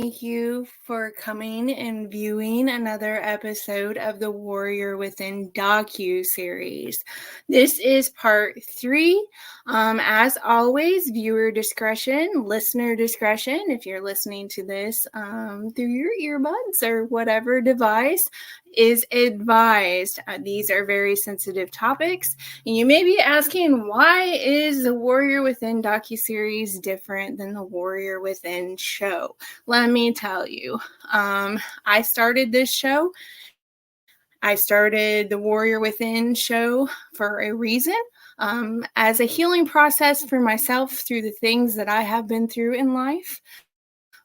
thank you for coming and viewing another episode of the Warrior Within Docuseries. This is part 3. As always, viewer discretion, listener discretion, if you're listening to this through your earbuds or whatever device, is advised. These are very sensitive topics, and you may be asking, why is the Warrior Within docuseries different than the Warrior Within show? Let me tell you. I started this show. I started the Warrior Within show for a reason. As a healing process for myself through the things that I have been through in life,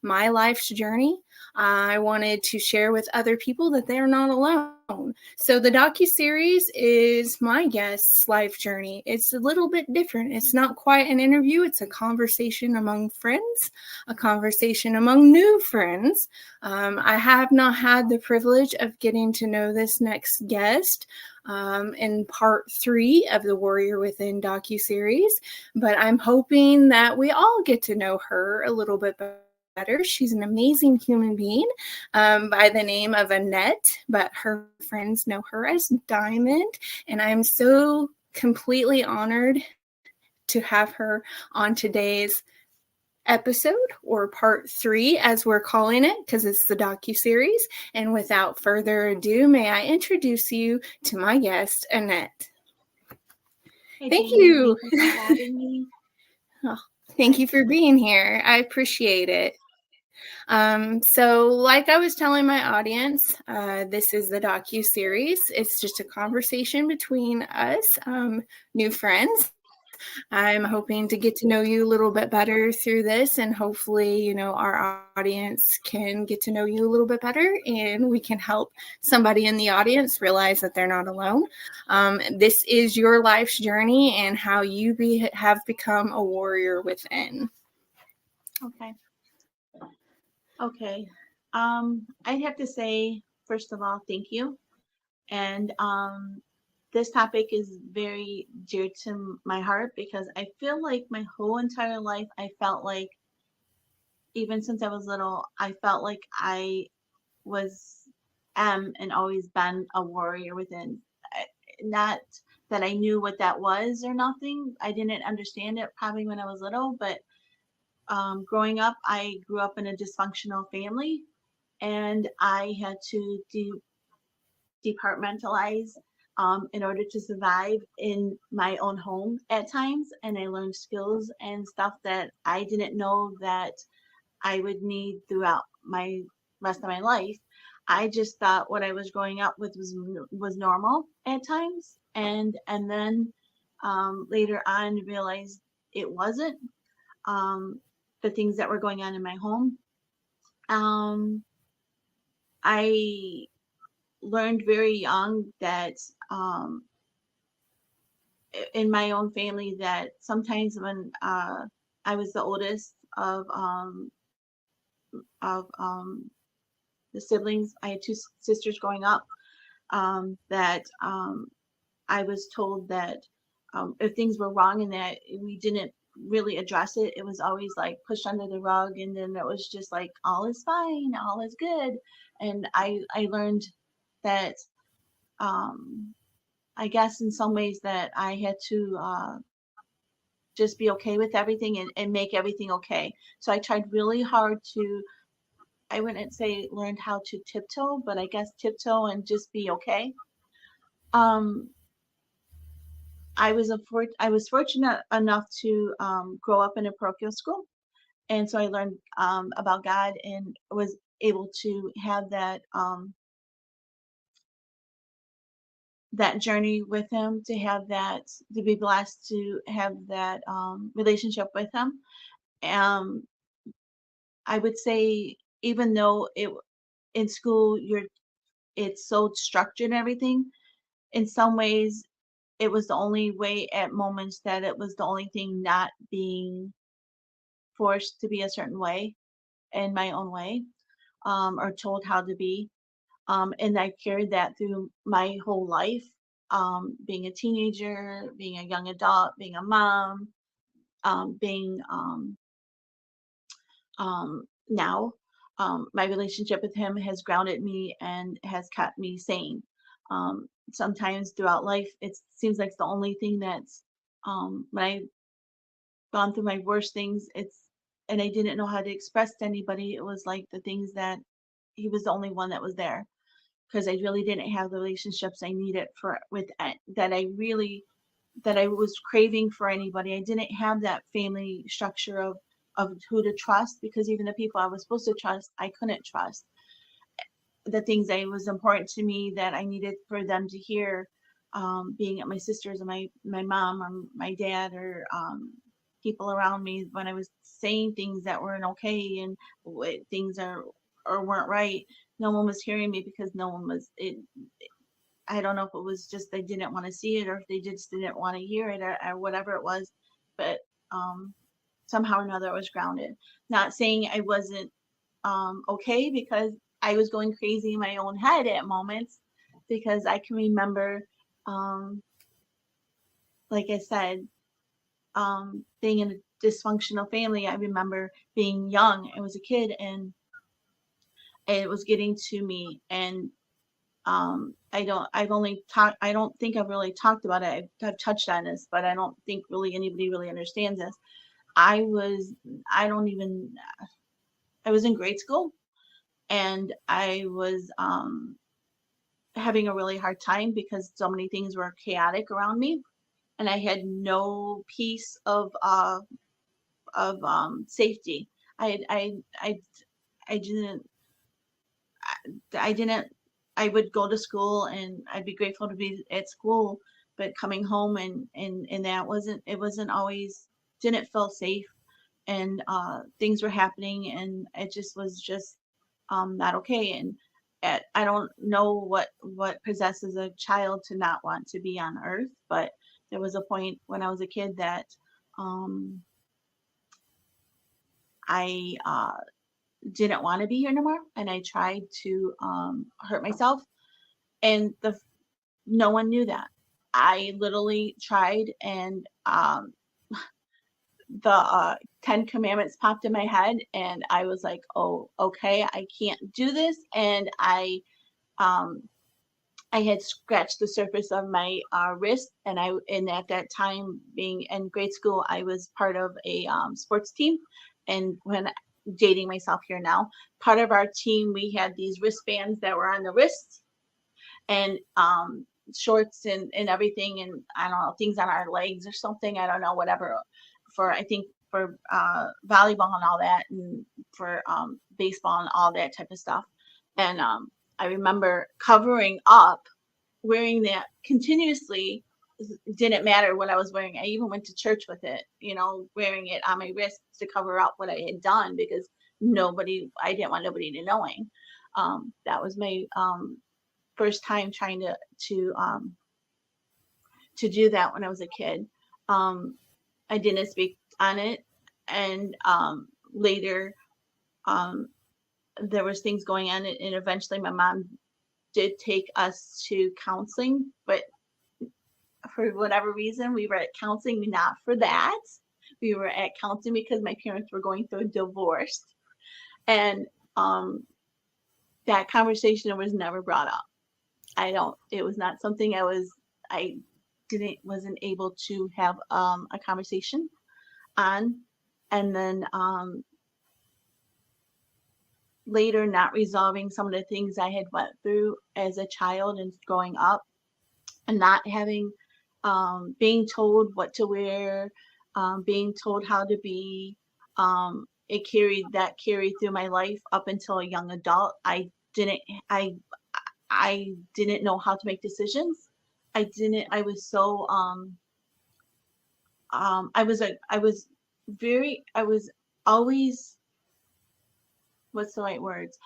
my life's journey. I wanted to share with other people that they're not alone. So the docuseries is my guest's life journey. It's a little bit different. It's not quite an interview. It's a conversation among friends, a conversation among new friends. I have not had the privilege of getting to know this next guest in part 3 of the Warrior Within docuseries, but I'm hoping that we all get to know her a little bit better. She's an amazing human being by the name of Annette, but her friends know her as Diamond, and I'm so completely honored to have her on today's episode, or part 3 as we're calling it, because it's the docuseries. And without further ado, may I introduce you to my guest, Annette. Hey, Thank Jamie, you. Thank you for having me. Thank you for being here. I appreciate it. So like I was telling my audience, this is the docuseries. It's just a conversation between us, new friends. I'm hoping to get to know you a little bit better through this, and hopefully, our audience can get to know you a little bit better, and we can help somebody in the audience realize that they're not alone. This is your life's journey and how you have become a warrior within. Okay. I'd have to say, first of all, thank you. And this topic is very dear to my heart because I feel like my whole entire life, I felt like, even since I was little, I felt like I am and always been a warrior within. Not that I knew what that was or nothing. I didn't understand it probably when I was little, but growing up, I grew up in a dysfunctional family, and I had to departmentalize in order to survive in my own home at times. And I learned skills and stuff that I didn't know that I would need throughout my rest of my life. I just thought what I was growing up with was normal at times, and then later on realized it wasn't. The things that were going on in my home. I learned very young that in my own family that sometimes when I was the oldest of the siblings, I had two sisters growing up. That I was told that if things were wrong and that we didn't really address it, it was always like pushed under the rug, and then it was just like all is fine, all is good. And I learned that I guess in some ways that I had to just be okay with everything and make everything okay. So I tried really hard to, I wouldn't say learned how to tiptoe, but I guess tiptoe and just be okay. Um, I was fortunate enough to grow up in a parochial school, and so I learned about God and was able to have that journey with Him, to be blessed to have that relationship with Him. Um, I would say even though in school it's so structured and everything, in some ways it was the only way at moments that it was the only thing not being forced to be a certain way in my own way, or told how to be. And I carried that through my whole life, being a teenager, being a young adult, being a mom, being now. my relationship with him has grounded me and has kept me sane. Sometimes throughout life, it seems like it's the only thing that's, when I've gone through my worst things, and I didn't know how to express to anybody. It was like the things that he was the only one that was there, because I really didn't have the relationships I needed for with that I really that I was craving for anybody. I didn't have that family structure of who to trust, because even the people I was supposed to trust, I couldn't trust. The things that was important to me that I needed for them to hear, being at my sister's or my mom or my dad, or people around me, when I was saying things that weren't okay and things are or weren't right, no one was hearing me, because no one was it. I don't know if it was just they didn't want to see it, or if they just didn't want to hear it, or whatever it was, but um, somehow or another I was grounded. Not saying I wasn't okay, because I was going crazy in my own head at moments, because I can remember, um, like I said, being in a dysfunctional family. I remember being young. I was a kid, and it was getting to me. And I don't think I've really talked about it. I've touched on this, but I don't think really anybody really understands this. I was, I don't even, I was in grade school, and I was having a really hard time because so many things were chaotic around me, and I had no piece of safety. I I I I didn't I didn't I would go to school, and I'd be grateful to be at school, but coming home, and that wasn't always, didn't feel safe, and things were happening, and it just was just not okay. And I don't know what possesses a child to not want to be on earth, but there was a point when I was a kid that um, I didn't want to be here anymore, and I tried to hurt myself, and no one knew that. I literally tried, and the 10 commandments popped in my head, and I was like, oh, okay, I can't do this. And um, I had scratched the surface of my wrist, and at that time, being in grade school, I was part of a sports team. And when dating myself here now, part of our team, we had these wristbands that were on the wrists, and shorts, and everything, and I don't know, things on our legs or something. I don't know, whatever. For I think for volleyball and all that, and for baseball and all that type of stuff. And I remember covering up, wearing that continuously. Didn't matter what I was wearing. I even went to church with it, wearing it on my wrist to cover up what I had done, because I didn't want nobody to knowing. That was my first time trying to do that when I was a kid. I didn't speak on it, and later, um, there was things going on, and eventually my mom did take us to counseling, but for whatever reason, we were at counseling not for that. We were at counseling because my parents were going through a divorce, and um, that conversation was never brought up. It was not something I wasn't able to have a conversation on. And then later, not resolving some of the things I had went through as a child and growing up, and not having, being told what to wear, being told how to be. It carried through my life up until a young adult. Didn't I I didn't know how to make decisions. I was so I was I was always, what's the right words?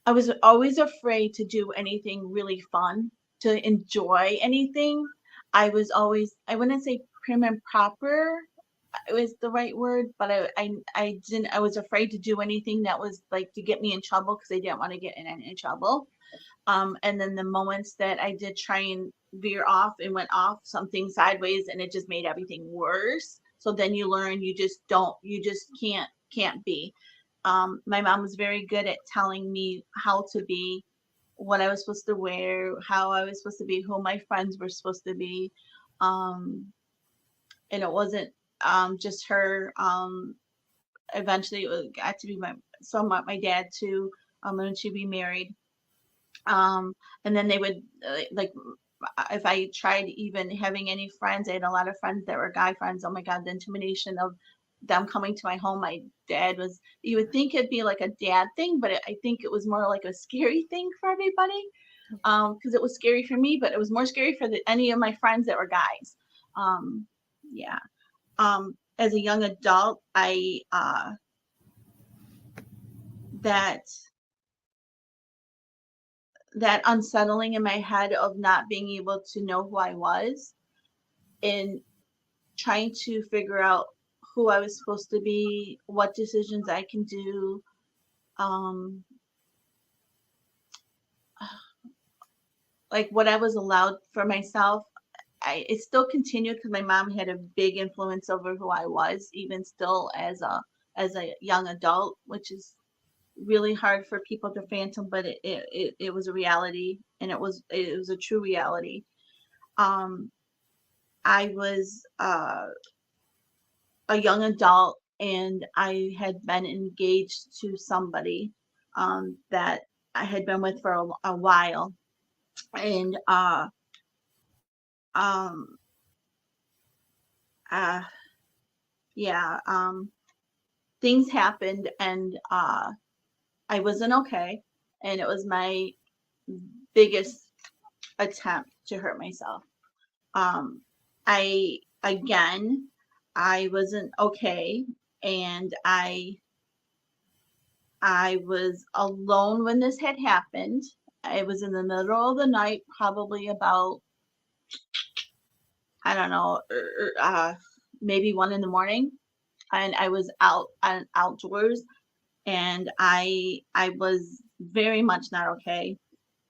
I was always afraid to do anything really fun, to enjoy anything. I wouldn't say prim and proper, it was the right word, but I was afraid to do anything that was like to get me in trouble, because I didn't want to get in any trouble. And then the moments that I did try and veer off and went off something sideways, and it just made everything worse. So then you learn, you just can't be. My mom was very good at telling me how to be, what I was supposed to wear, how I was supposed to be, who my friends were supposed to be. Um, and it wasn't just her. Eventually, it got to be somewhat my dad too. When she'd be married. Um, and then they would like if I tried even having any friends, I had a lot of friends that were guy friends. Oh my God, the intimidation of them coming to my home. My dad was, you would think it'd be like a dad thing, but I think it was more like a scary thing for everybody. Because it was scary for me, but it was more scary for any of my friends that were guys. Um, yeah. As a young adult, I that that unsettling in my head of not being able to know who I was and trying to figure out who I was supposed to be, what decisions I can do, um, like what I was allowed for myself. It still continued because my mom had a big influence over who I was, even still as a young adult, which is really hard for people to phantom, but it was a reality, and it was a true reality. Um, I was a young adult, and I had been engaged to somebody that I had been with for a while, and um, uh, yeah, things happened, and I wasn't okay, and it was my biggest attempt to hurt myself. Um, I again, I wasn't okay, and I was alone when this had happened. It was in the middle of the night, probably about, I don't know, maybe 1 in the morning, and I was outdoors, and I was very much not okay,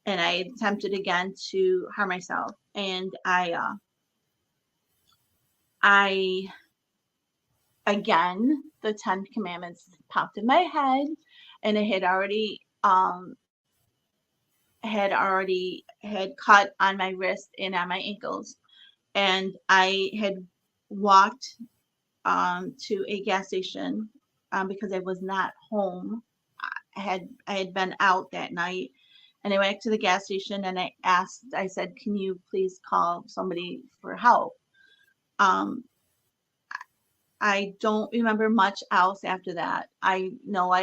and I attempted again to harm myself, and I again the Ten Commandments popped in my head, and it had cut on my wrist and on my ankles, and I had walked to a gas station because I was not home. I had been out that night, and I went to the gas station and I said, "Can you please call somebody for help?" Um, I don't remember much else after that. I know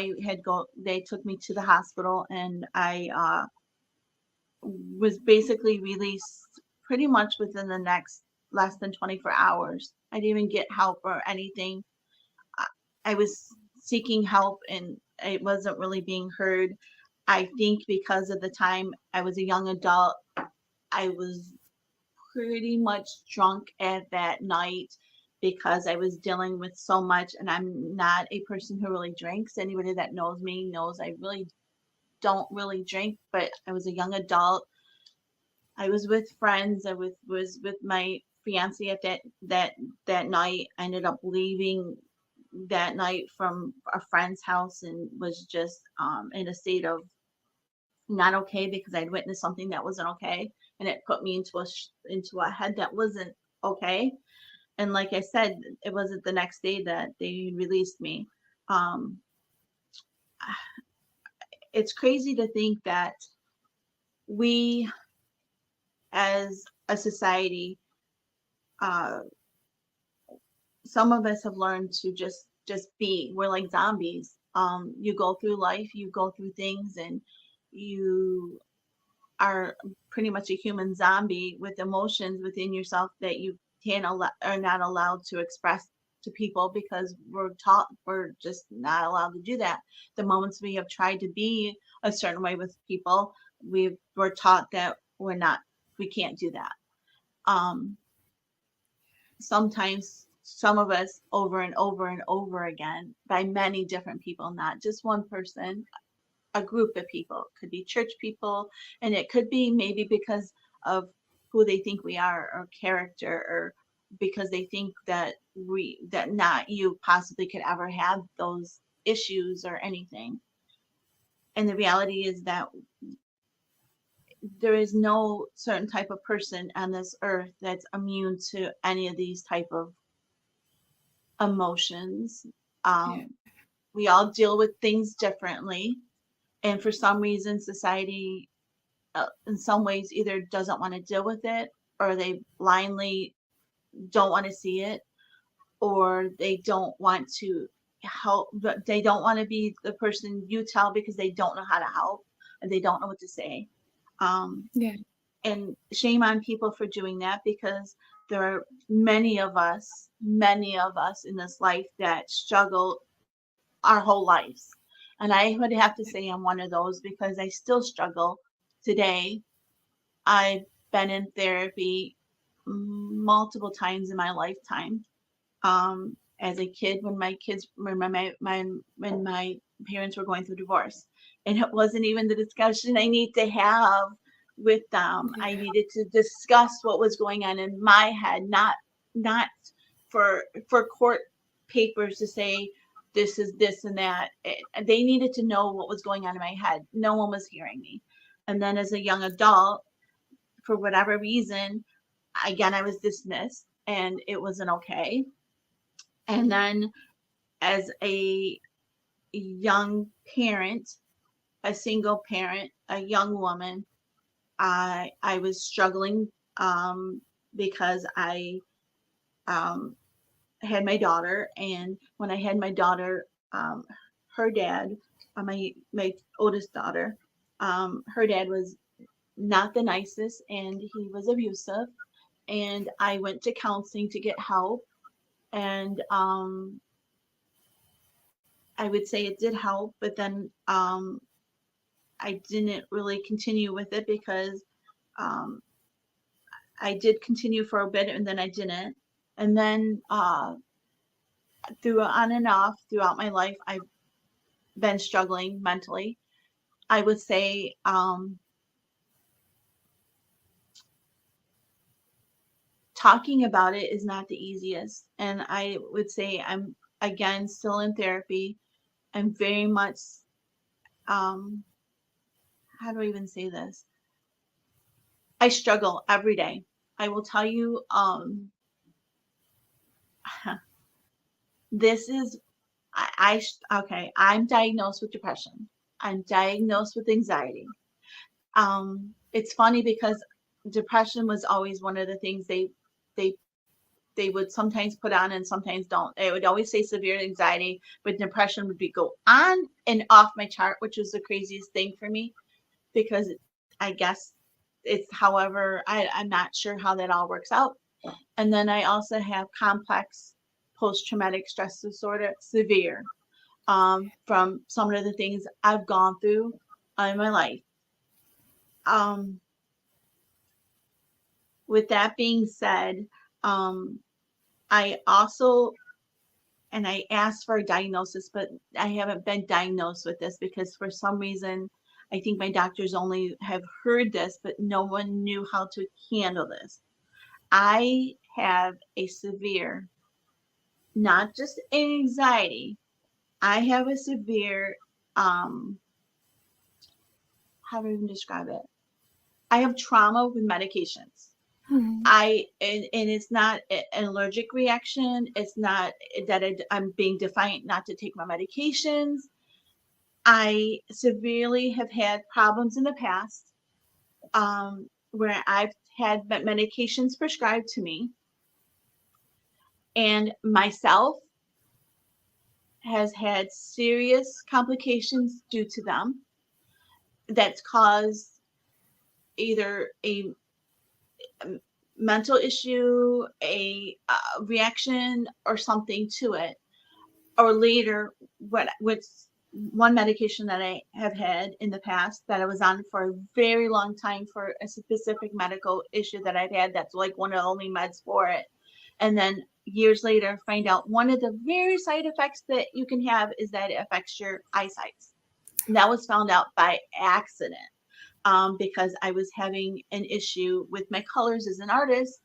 they took me to the hospital, and I was basically released pretty much within the next less than 24 hours. I didn't even get help or anything. I I was seeking help, and it wasn't really being heard. I think because of the time I was a young adult, I was pretty much drunk at that night because I was dealing with so much, and I'm not a person who really drinks. Anybody that knows me knows I really don't really drink, but I was a young adult. I was with friends. Was with my fiance at that night. I ended up leaving that night from a friend's house and was just in a state of not okay because I'd witnessed something that wasn't okay, and it put me into a head that wasn't okay. And like I said, it wasn't the next day that they released me. Um, it's crazy to think that we, as a society, uh, some of us have learned to just be. We're like zombies. You go through life, you go through things, and you are pretty much a human zombie with emotions within yourself that you are not allowed to express to people because we're just not allowed to do that. The moments we have tried to be a certain way with people, we're taught that we can't do that. Um, Sometimes some of us over and over and over again by many different people, not just one person, a group of people. It could be church people, and it could be maybe because of who they think we are, or character, or because they think that not you possibly could ever have those issues or anything. And the reality is that there is no certain type of person on this earth that's immune to any of these type of emotions. Um, we all deal with things differently, and for some reason, society, in some ways, either doesn't want to deal with it, or they blindly don't want to see it, or they don't want to help. But they don't want to be the person you tell because they don't know how to help and they don't know what to say. Um, Yeah. and shame on people for doing that, because there are many of us in this life that struggle our whole lives. And I would have to say I'm one of those because I still struggle today. I've been in therapy multiple times in my lifetime. As a kid, when my parents were going through divorce, and it wasn't even the discussion I need to have with them. Yeah. I needed to discuss what was going on in my head, not for court papers to say this is this and that. They needed to know what was going on in my head. No one was hearing me. And then as a young adult, for whatever reason, again, I was dismissed and it wasn't okay. And then as a young parent, a single parent, a young woman, I was struggling because I um, had my daughter, and when I had my daughter, her dad, my oldest daughter, her dad was not the nicest, and he was abusive. And I went to counseling to get help, and I would say it did help, but then I didn't really continue with it because um, I did continue for a bit and then I didn't. And then through on and off throughout my life, I've been struggling mentally. I would say talking about it is not the easiest. And I would say I'm, again, still in therapy. I'm very much, um, how do I even say this? I struggle every day. I will tell you, this is, okay, I'm diagnosed with depression. I'm diagnosed with anxiety. It's funny because depression was always one of the things they they would sometimes put on and sometimes don't. They would always say severe anxiety, but depression would be go on and off my chart, which was the craziest thing for me because I guess it's however I'm not sure how that all works out. And then I also have complex post-traumatic stress disorder, severe, from some of the things I've gone through in my life. Um, with that being said, um, I also, and I asked for a diagnosis, but I haven't been diagnosed with this because for some reason, I think my doctors only have heard this, but no one knew how to handle this. I have a severe, not just anxiety, I have a severe, um, how do I even describe it? I have trauma with medications. Hmm. And it's not an allergic reaction. It's not that I'm being defiant not to take my medications. I severely have had problems in the past where I've had medications prescribed to me, and myself has had serious complications due to them that's caused either a mental issue, a reaction, or something to it. Or later, what's one medication that I have had in the past that I was on for a very long time for a specific medical issue that I've had that's like one of the only meds for it. And then years later, find out one of the very side effects that you can have is that it affects your eyesight. And that was found out by accident because I was having an issue with my colors as an artist.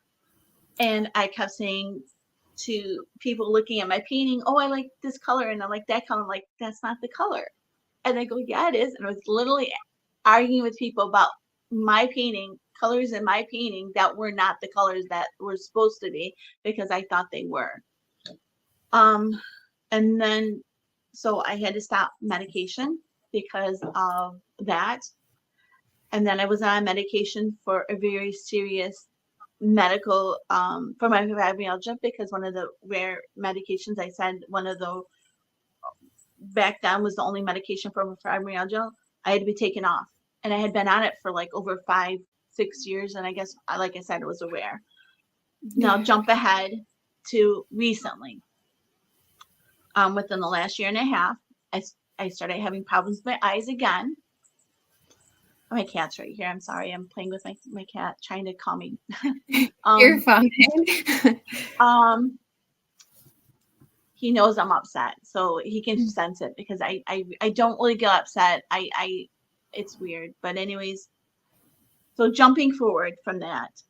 And I kept saying to people looking at my painting. Oh, I like this color and I like that color. I'm like, that's not the color. And I go, yeah, it is. And I was literally arguing with people about my painting, colors in my painting that were not the colors that were supposed to be because I thought they were. And then, so I had to stop medication because of that. And then I was on medication for a very serious medical, for my fibromyalgia, because one of the rare medications I said, one of the back then was the only medication for fibromyalgia. I had to be taken off. And I had been on it for like over 5-6 years. And I guess, like I said, it was a rare. Now jump ahead to recently. Within the last year and a half, I started having problems with my eyes again. My cat's right here. I'm sorry. I'm playing with my cat, trying to calm me. You're fine. He knows I'm upset, so he can sense it because I don't really get upset. It's weird. But anyways, so jumping forward from that,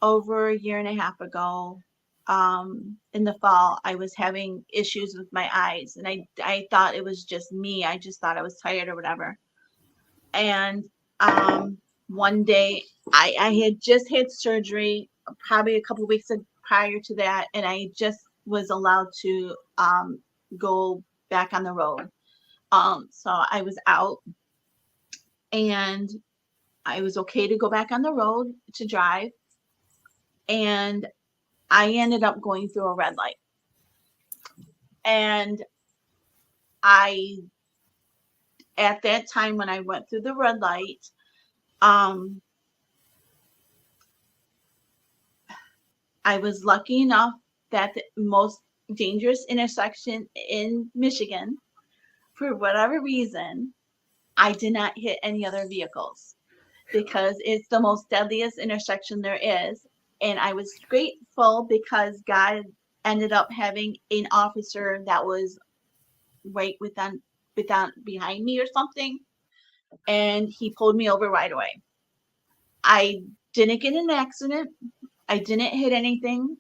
over a year and a half ago, in the fall, I was having issues with my eyes, and I thought it was just me. I just thought I was tired or whatever. And one day I had just had surgery probably a couple of weeks prior to that, and I just was allowed to go back on the road. So I was out, and I was okay to go back on the road to drive, and I ended up going through a red light. And at that time when I went through the red light, I was lucky enough that the most dangerous intersection in Michigan, for whatever reason, I did not hit any other vehicles because it's the most deadliest intersection there is. And I was grateful because God ended up having an officer that was right behind me or something. And he pulled me over right away. I didn't get in an accident. I didn't hit anything.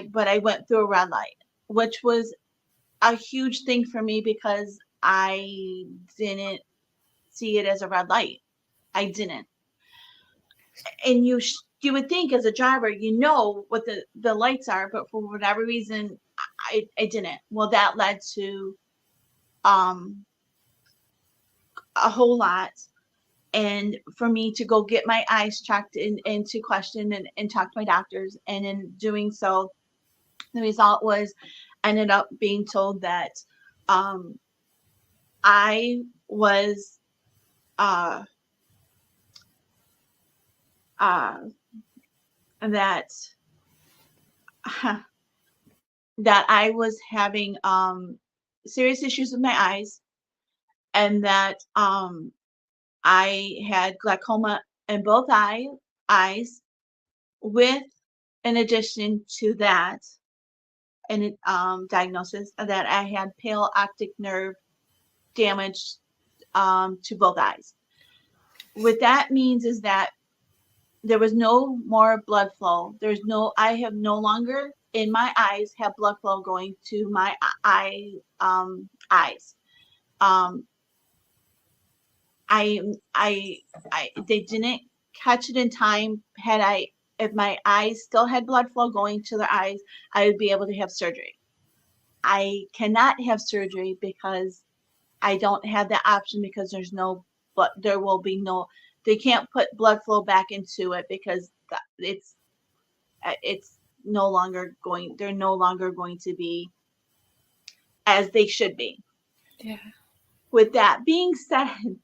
But I went through a red light, which was a huge thing for me because I didn't see it as a red light. I didn't. And you would think as a driver, you know what the lights are, but for whatever reason, I didn't. Well, that led to a whole lot. And for me to go get my eyes checked and to question and talk to my doctors. And in doing so, the result was ended up being told that I was that I was having serious issues with my eyes, and that I had glaucoma in both eyes, with, in addition to that, and diagnosis that I had pale optic nerve damage to both eyes. What that means is that there was no more blood flow. I have no longer in my eyes have blood flow going to my eyes. They didn't catch it in time. If my eyes still had blood flow going to their eyes, I would be able to have surgery. I cannot have surgery because I don't have that option because there will be no, they can't put blood flow back into it because it's no longer they're no longer going to be as they should be. Yeah. With that being said,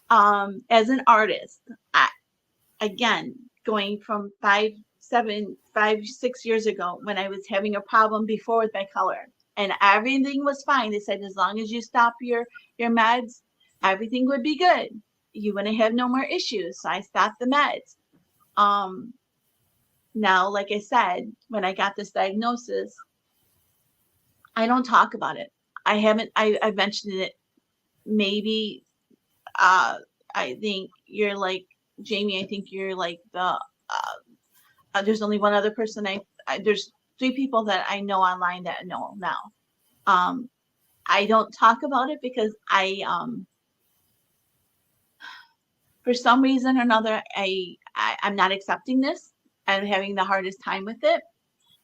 as an artist, again, going from 6 years ago when I was having a problem before with my color and everything was fine. They said, as long as you stop your meds, everything would be good. You wouldn't have no more issues. So I stopped the meds. Now, like I said, when I got this diagnosis, I don't talk about it. I mentioned it maybe, I think you're like, Jamie, I think you're like the There's only one other person there's 3 people that I know online that know now. Um, I don't talk about it because for some reason or another, I'm not accepting this. I'm having the hardest time with it.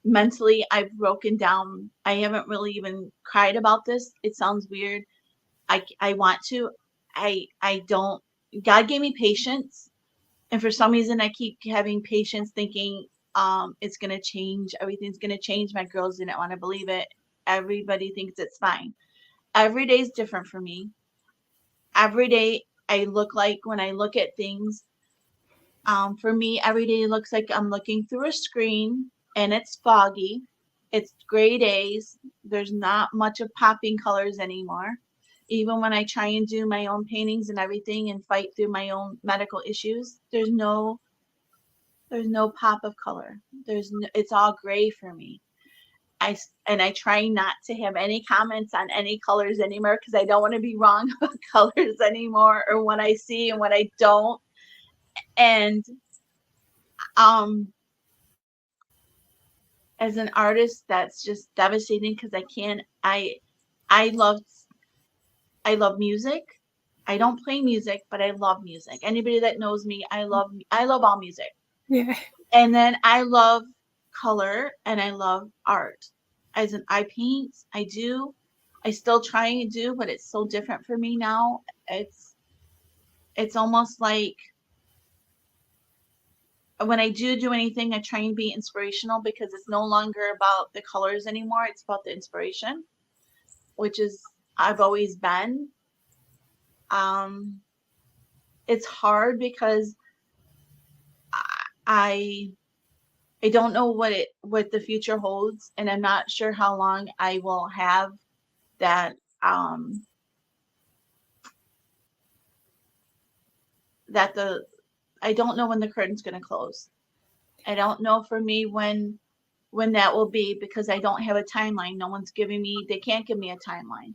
Mentally, I've broken down. I haven't really even cried about this. It sounds weird. I want to. I don't. God gave me patience, and for some reason, I keep having patience, thinking it's gonna change. Everything's gonna change. My girls didn't want to believe it. Everybody thinks it's fine. Every day is different for me. Every day I look like when I look at things. For me, every day looks like I'm looking through a screen and it's foggy. It's gray days. There's not much of popping colors anymore. Even when I try and do my own paintings and everything and fight through my own medical issues, there's no pop of color. It's all gray for me. I try not to have any comments on any colors anymore because I don't want to be wrong about colors anymore or what I see and what I don't. And um as an artist, that's just devastating because I love I love music. I don't play music, but I love music. Anybody that knows me, I love all music. Yeah. And then I love color and I love art. As an I paint, I still try and do, but it's so different for me now. It's almost like when I do anything, I try and be inspirational because it's no longer about the colors anymore. It's about the inspiration, which is I've always been. Um, it's hard because I I don't know what the future holds, and I'm not sure how long I will have that that the I don't know when the curtain's going to close. I don't know for me when that will be because I don't have a timeline. No one's giving me they can't give me a timeline.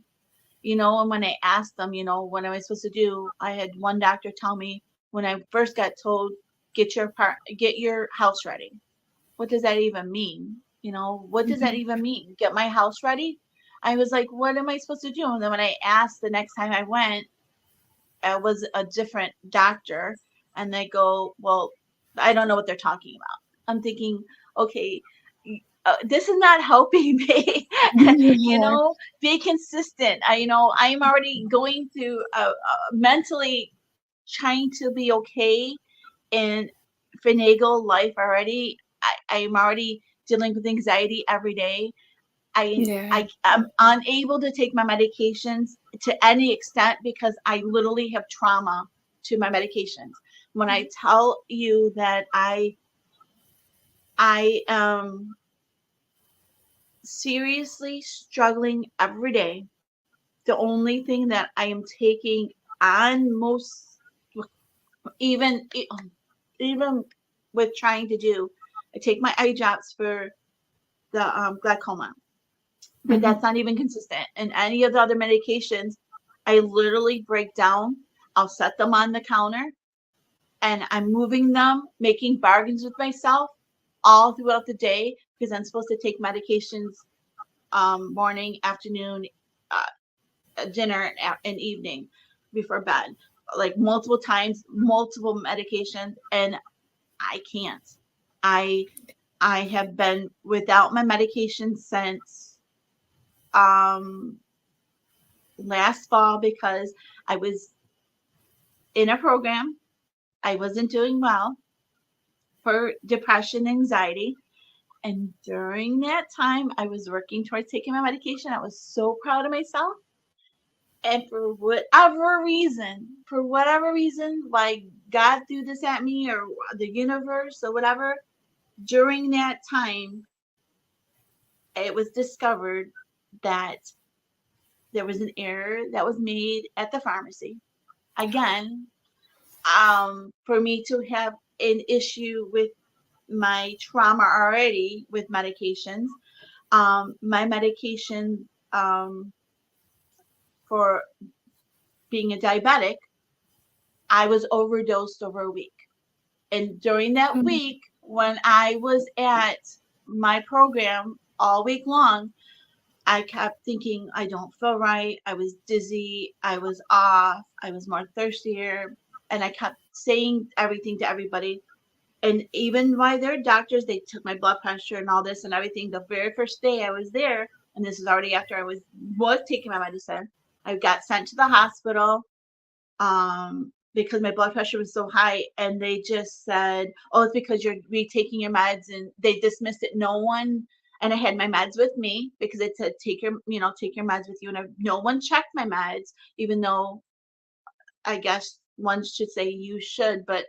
And when I asked them, what am I supposed to do? I had one doctor tell me when I first got told, get your house ready. What does that even mean? What does that even mean? Get my house ready? I was like, what am I supposed to do? And then when I asked the next time I went, it was a different doctor, and they go, well, I don't know what they're talking about. I'm thinking, okay, this is not helping me. Yeah. Be consistent. I'm already going through mentally trying to be okay in finagle life already. I'm already dealing with anxiety every day. Yeah. I'm unable to take my medications to any extent because I literally have trauma to my medications. When I tell you that I am seriously struggling every day, the only thing that I am taking on most, even even with trying to do, I take my eye drops for the glaucoma, but Mhm. that's not even consistent. And any of the other medications, I literally break down. I'll set them on the counter and I'm moving them, making bargains with myself all throughout the day because I'm supposed to take medications morning, afternoon, dinner, and evening before bed, like multiple times, multiple medications, and I can't. I I have been without my medication since um last fall because I was in a program. I wasn't doing well for depression, anxiety. And during that time, I was working towards taking my medication. I was so proud of myself. And for whatever reason, why God threw this at me or the universe or whatever, during that time, it was discovered that there was an error that was made at the pharmacy. Again, for me to have an issue with my trauma already with medications. My medication for being a diabetic, I was overdosed over a week. And during that Mm. week, when I was at my program all week long, I kept thinking, I don't feel right. I was dizzy. I was off. I was more thirstier. And I kept saying everything to everybody. And even by their doctors, they took my blood pressure and all this and everything. The very first day I was there, and this is already after I was taking my medicine, I got sent to the hospital because my blood pressure was so high, and they just said, "Oh, it's because you're retaking your meds," and they dismissed it. No one, and I had my meds with me because it said take your meds with you, and no one checked my meds, even though I guess one should say you should, but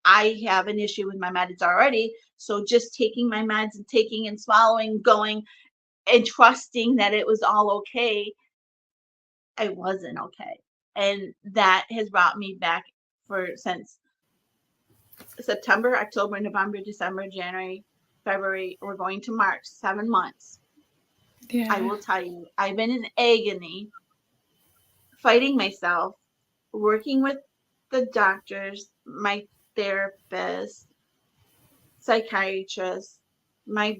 I have an issue with my meds already. So just taking my meds and taking and swallowing, going and trusting that it was all okay, I wasn't okay. And that has brought me back for since September, October, November, December, January, February. We're going to March, 7 months. I Yeah. will tell you, I've been in agony, fighting myself, working with the doctors, my therapist, psychiatrist, my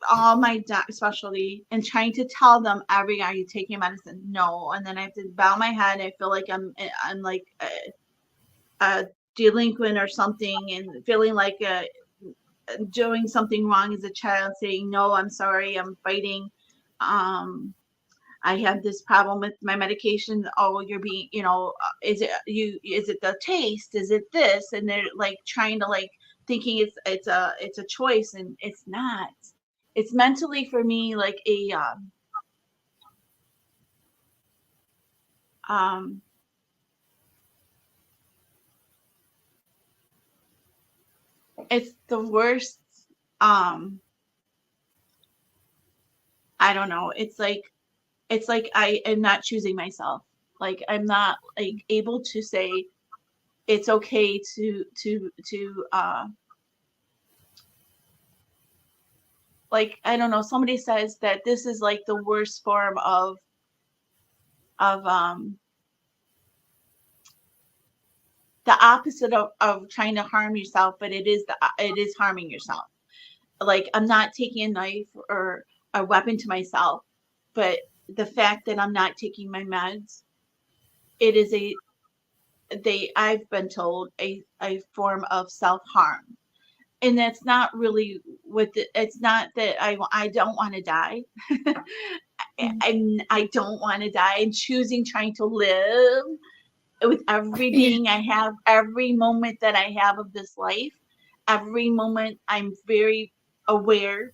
all my specialty, and trying to tell them are you taking medicine? No, and then I have to bow my head. I feel like I'm like a delinquent or something, and feeling like doing something wrong as a child, saying no, I'm sorry, I'm fighting. Um, I have this problem with my medication. Oh, you're being, is it the taste? Is it this? And they're like trying to like thinking it's a choice, and it's not. It's mentally for me like a um it's the worst. um I don't know. It's like I am not choosing myself. Like I'm not like able to say it's okay to like I don't know, somebody says that this is like the worst form of the opposite of trying to harm yourself, but it is harming yourself. Like I'm not taking a knife or a weapon to myself, but the fact that I'm not taking my meds, it is I've been told a form of self-harm. And that's not really it's not that I don't want to die. Mm. I don't want to die. I'm choosing trying to live with every Yeah. being I have, every moment that I have of this life, every moment I'm very aware,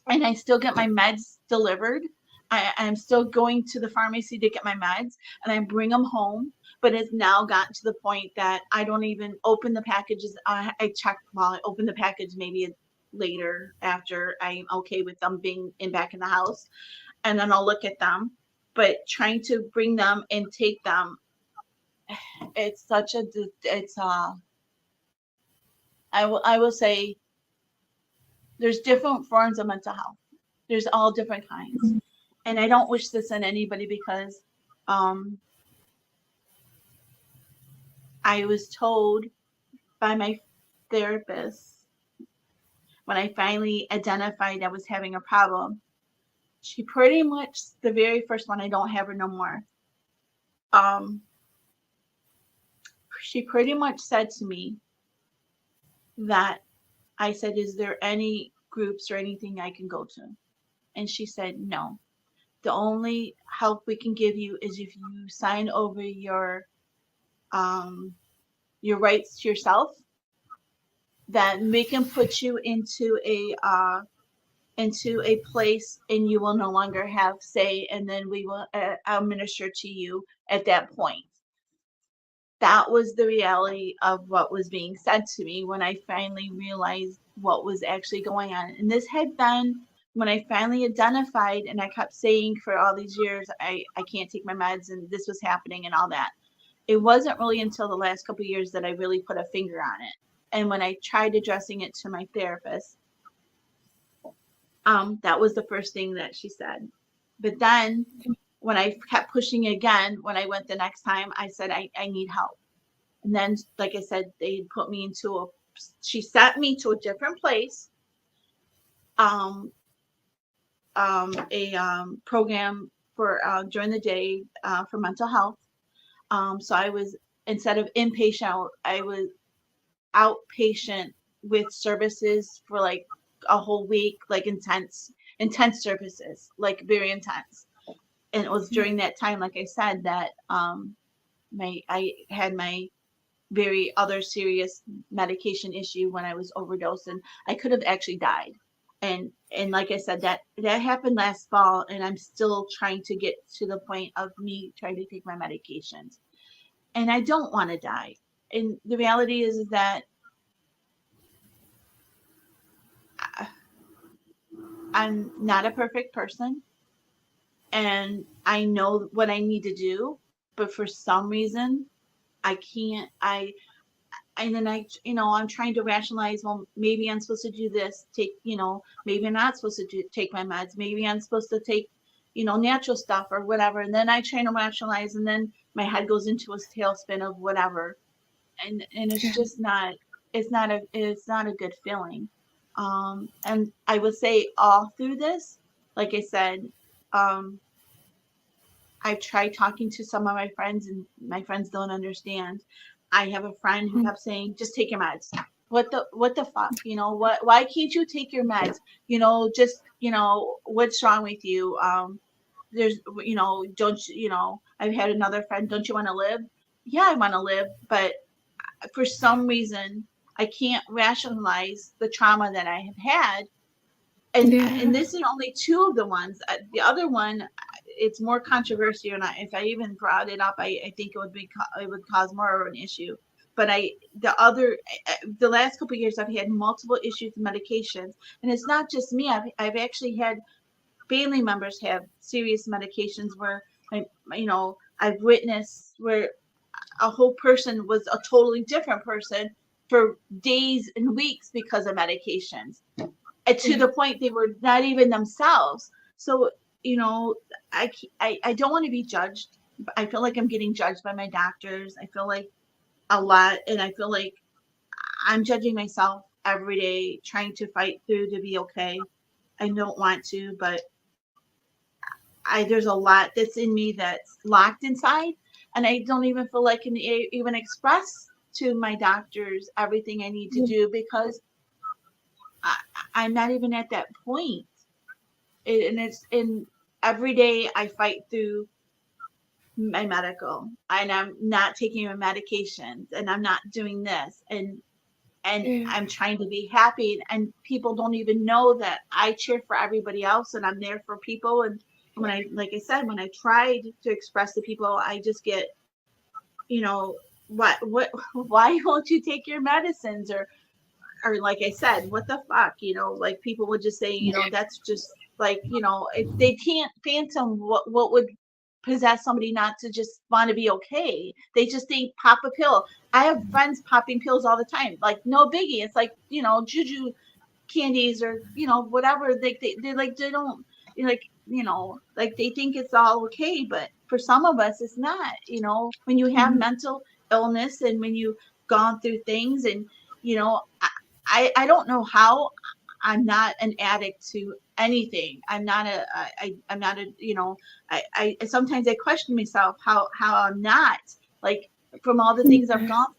and I still get my meds delivered. I'm still going to the pharmacy to get my meds, and I bring them home. But it's now gotten to the point that I don't even open the packages. I check while I open the package maybe later after I'm okay with them being back in the house, and then I'll look at them. But trying to bring them and take them, it's such a it's I will say there's different forms of mental health. There's all different kinds. And I don't wish this on anybody because um, I was told by my therapist when I finally identified I was having a problem. She pretty much, the very first one, I don't have her no more. Um, she pretty much said to me that I said, "Is there any groups or anything I can go to?" And she said, "No. The only help we can give you is if you sign over um, your rights to yourself, then we can put you into a place and you will no longer have say, and then we will administer to you at that point." That was the reality of what was being said to me when I finally realized what was actually going on. And this had been when I finally identified, and I kept saying for all these years, I can't take my meds, and this was happening and all that. It wasn't really until the last couple of years that I really put a finger on it. And when I tried addressing it to my therapist, that was the first thing that she said. But then when I kept pushing again, when I went the next time, I said, I need help. And then, like I said, they put me she sent me to a different place, um, a program for during the day for mental health. So I was, instead of inpatient, I was outpatient with services for like a whole week, like intense services, like very intense. And it was during that time, like I said, that I had my very other serious medication issue when I was overdosed, and I could have actually died. And like I said, that happened last fall, and I'm still trying to get to the point of me trying to take my medications. And I don't want to die. And the reality is that I'm not a perfect person, and I know what I need to do, but for some reason I can't. And then I'm trying to rationalize, well, maybe I'm supposed to do this, maybe I'm not supposed to take my meds, maybe I'm supposed to take, natural stuff or whatever. And then I try to rationalize, and then my head goes into a tailspin of whatever. And it's just not, it's not a good feeling. And I would say all through this, like I said, um, I've tried talking to some of my friends, and my friends don't understand. I have a friend who kept saying, just take your meds. What the fuck? Why can't you take your meds? Just, what's wrong with you? There's, don't I've had another friend, don't you want to live? Yeah, I want to live, but for some reason, I can't rationalize the trauma that I have had. And this is only two of the ones. The other one, it's more controversial, and if I even brought it up, I think it would cause more of an issue. But the last couple of years, I've had multiple issues with medications, and it's not just me. I've actually had family members have serious medications where I've witnessed where a whole person was a totally different person for days and weeks because of medications, and to the point they were not even themselves. So, I don't want to be judged. I feel like I'm getting judged by my doctors. I feel like a lot, and I feel like I'm judging myself every day, trying to fight through to be okay. I don't want to, but there's a lot that's in me that's locked inside, and I don't even feel like I can even express to my doctors everything I need to do, because I'm not even at that point. And it's in every day I fight through my medical, and I'm not taking my medications, and I'm not doing this, and I'm trying to be happy, and people don't even know that I cheer for everybody else, and I'm there for people. And like I said, when I tried to express to people, I just get, what, why won't you take your medicines? Or like I said, what the fuck, like people would just say, that's just like, if they can't phantom what would possess somebody not to just want to be okay. They just think pop a pill. I have friends popping pills all the time, like no biggie. It's like, juju candies, or whatever. They like, they don't, like, like they think it's all okay, but for some of us it's not. When you have mental illness, and when you've gone through things, and I don't know how I'm not an addict to anything. I'm not I'm not I sometimes I question myself how I'm not, like, from all the things I've gone through.